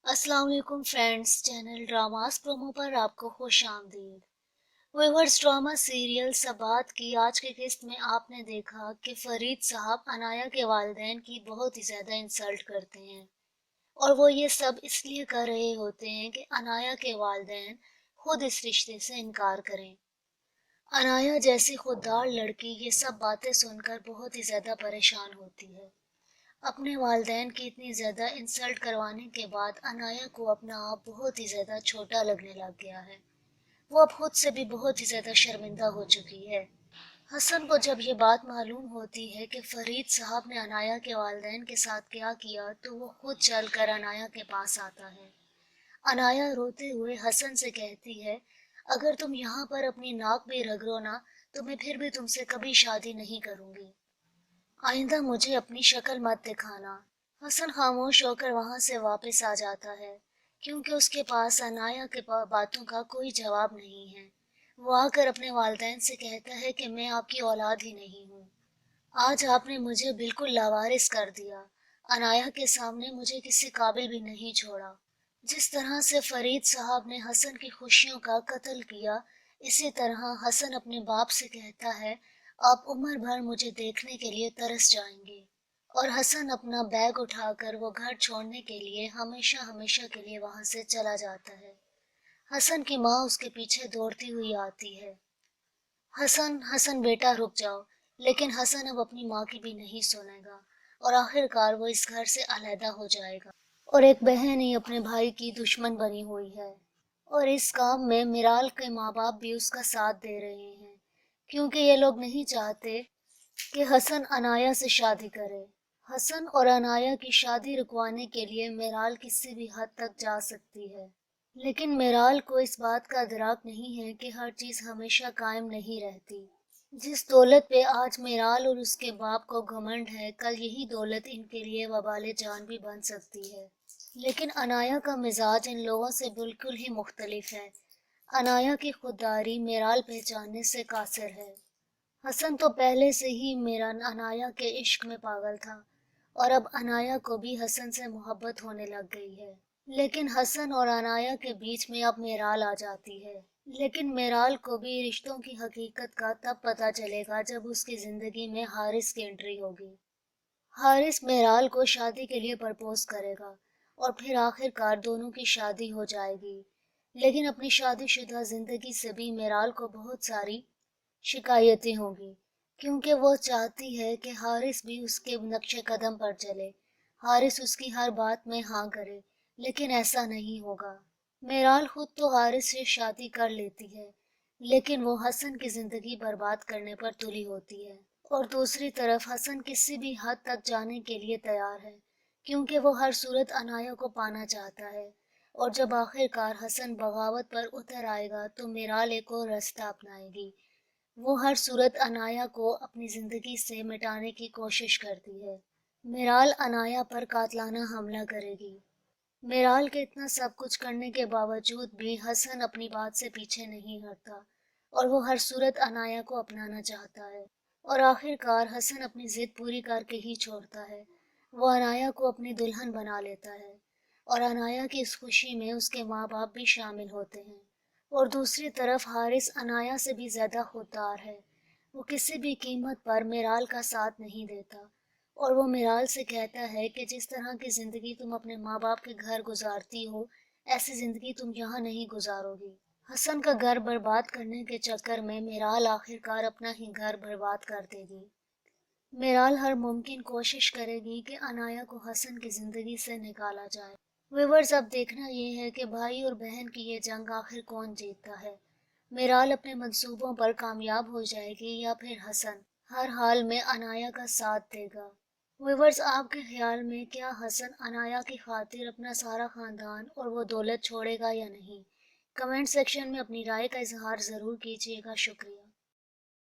अस्सलाम वालेकुम friends, channel dramas promo पर आपको खुश आमदीद। व्यूअर्स, ड्रामा सीरियल सबात की आज की किस्त में आपने देखा कि फरीद साहब अनाया के वालिदैन की बहुत ही ज़्यादा इंसल्ट करते हैं और वो ये सब इसलिए कर रहे होते हैं कि अनाया के वालिदैन खुद इस रिश्ते से इनकार करें। अनाया जैसी खुददार लड़की ये सब बातें सुनकर बहुत ही ज़्यादा परेशान होती है। अपने वालिदैन की इतनी ज़्यादा इंसल्ट करवाने के बाद अनाया को अपना आप बहुत ही ज़्यादा छोटा लगने लग गया है। वो अब खुद से भी बहुत ही ज़्यादा शर्मिंदा हो चुकी है। हसन को जब ये बात मालूम होती है कि फरीद साहब ने अनाया के वालिदैन के साथ क्या किया तो वो खुद चल कर अनाया के पास आता है। अनाया रोते हुए हसन से कहती है, अगर तुम यहाँ पर अपनी नाक भी रगड़ो ना तो मैं फिर भी तुमसे कभी शादी नहीं करूंगी। आइंदा मुझे अपनी शक्ल मत दिखाना। हसन खामोश होकर वहां से वापस आ जाता है क्योंकि उसके पास अनाया के बातों का कोई जवाब नहीं है। वो आकर अपने वालिदैन से कहता है कि मैं आपकी औलाद ही नहीं हूँ। आज आपने मुझे बिल्कुल लावारिस कर दिया। अनाया के सामने मुझे किसी काबिल भी नहीं छोड़ा। जिस तरह से फरीद साहब ने हसन की खुशियों का कत्ल किया, इसी तरह हसन अपने बाप से कहता है, आप उम्र भर मुझे देखने के लिए तरस जाएंगे। और हसन अपना बैग उठाकर वो घर छोड़ने के लिए हमेशा हमेशा के लिए वहां से चला जाता है। हसन की माँ उसके पीछे दौड़ती हुई आती है। हसन हसन बेटा रुक जाओ। लेकिन हसन अब अपनी माँ की भी नहीं सुनेगा और आखिरकार वो इस घर से अलहदा हो जाएगा। और एक बहन ही अपने भाई की दुश्मन बनी हुई है और इस काम में मिराल के माँ बाप भी उसका साथ दे रहे हैं क्योंकि ये लोग नहीं चाहते कि हसन अनाया से शादी करे। हसन और अनाया की शादी रुकवाने के लिए मिराल किसी भी हद तक जा सकती है, लेकिन मिराल को इस बात का इदराक नहीं है कि हर चीज हमेशा कायम नहीं रहती। जिस दौलत पे आज मिराल और उसके बाप को घमंड है, कल यही दौलत इनके लिए वबाले जान भी बन सकती है। लेकिन अनाया का मिजाज इन लोगों से बिल्कुल ही मुख्तलिफ है। अनाया की खुददारी मिराल पहचानने से कासिर है। हसन तो पहले से ही मेरा अनाया के इश्क में पागल था और अब अनाया को भी हसन से मोहब्बत होने लग गई है। लेकिन हसन और अनाया के बीच में अब मेराल आ जाती है। लेकिन मेराल को भी रिश्तों की हकीकत का तब पता चलेगा जब उसकी जिंदगी में हारिस की एंट्री होगी। हारिस मेराल को शादी के लिए प्रपोज करेगा और फिर आखिरकार दोनों की शादी हो जाएगी। लेकिन अपनी शादीशुदा जिंदगी से भी मेराल को बहुत सारी शिकायतें होंगी क्योंकि वो चाहती है कि हारिस भी उसके नक्शे कदम पर चले, हारिस उसकी हर बात में हाँ करे। लेकिन ऐसा नहीं होगा। मेराल खुद तो हारिस से शादी कर लेती है, लेकिन वो हसन की जिंदगी बर्बाद करने पर तुली होती है। और दूसरी तरफ हसन किसी भी हद तक जाने के लिए तैयार है क्योंकि वो हर सूरत अनाया को पाना चाहता है। और जब आखिरकार हसन बगावत पर उतर आएगा तो मेराल एक और रास्ता अपनाएगी। वो हर सूरत अनाया को अपनी जिंदगी से मिटाने की कोशिश करती है। मिराल अनाया पर कातलाना हमला करेगी। मिराल के इतना सब कुछ करने के बावजूद भी हसन अपनी बात से पीछे नहीं हटता और वो हर सूरत अनाया को अपनाना चाहता है। और आखिरकार हसन अपनी जिद पूरी करके ही छोड़ता है। वो अनाया को अपनी दुल्हन बना लेता है और अनाया की इस खुशी में उसके माँ बाप भी शामिल होते हैं। और दूसरी तरफ हारिस अनाया से भी ज्यादा खुददार है। वो किसी भी कीमत पर मिराल का साथ नहीं देता और वो मिराल से कहता है कि जिस तरह की जिंदगी तुम अपने माँ बाप के घर गुजारती हो, ऐसी जिंदगी तुम यहाँ नहीं गुजारोगी। हसन का घर बर्बाद करने के चक्कर में मिराल आखिरकार अपना ही घर बर्बाद कर देगी। मिराल हर मुमकिन कोशिश करेगी कि अनाया को हसन की जिंदगी से निकाला जाए। व्यूअर्स, अब देखना ये है कि भाई और बहन की ये जंग आखिर कौन जीतता है। मिराल अपने मंसूबों पर कामयाब हो जाएगी या फिर हसन हर हाल में अनाया का साथ देगा। व्यूअर्स, आपके ख्याल में क्या हसन अनाया की खातिर अपना सारा खानदान और वो दौलत छोड़ेगा या नहीं? कमेंट सेक्शन में अपनी राय का इजहार जरूर कीजिएगा। शुक्रिया।